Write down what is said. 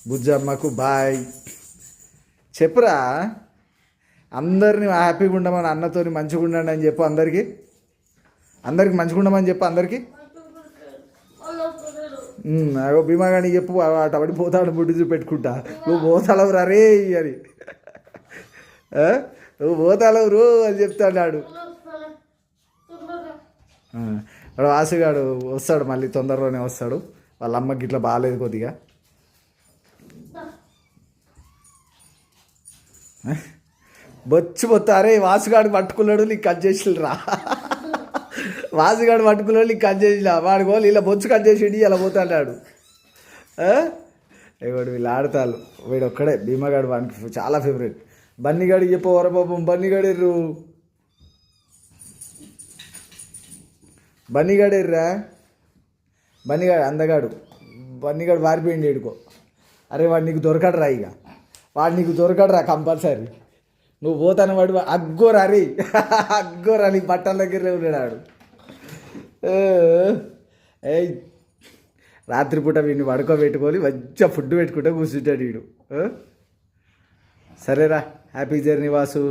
బుజ్జమ్మకు bye చెప్పురా. అందరిని హ్యాపీగా ఉండమని అన్నతోని మంచిగా ఉండండి అని చెప్పు. అందరికీ మంచిగా ఉండమని చెప్పు అందరికీ. అగో భీమాగాని చెప్పు, అటబడి పోతాడు బుడ్డి చూపెట్టుకుంటా. నువ్వు పోతావు రే అని, నువ్వు పోతావు రో అని చెప్తాడు. వాసుగాడు వస్తాడు, మళ్ళీ తొందరలోనే వస్తాడు. వాళ్ళ అమ్మకి ఇట్లా బాగాలేదు కొద్దిగా. బొచ్చు పోతారే వాసుగాడు పట్టుకున్నాడు, నీకు కట్ చేసిరా. వాసుగాడు పట్టుకున్నాడు, నీకు కట్ చేసినా. వాడు గోలు ఇలా బొచ్చు కట్ చేసి అలా పోతాడు. ఇవాడు వీళ్ళు ఆడతారు. వీడు ఒక్కడే భీమగాడు, వానికి చాలా ఫేవరెట్. బన్నీగాడు చెప్పవర పాపం. బన్నీగాడెర్రు, బన్నీగాడెర్రా. బన్నీగాడు అందగాడు. బన్నీగాడు వారిపోయింది ఏడుకో. అరే వాడు నీకు దొరకడరా, ఇక వాడు నీకు దొరకడరా కంపల్సరీ. నువ్వు పోతాను వాడు అగ్గోరా రే, అగ్గోరా. నీ బట్టల దగ్గరే ఉన్నాడు. ఏయ్ రాత్రిపూట వీడిని పడుకోబెట్టుకొని మంచిగా ఫుడ్ పెట్టుకుంటే కూర్చుంటాడు వీడు. సరేరా, హ్యాపీ జర్నీ వాసు.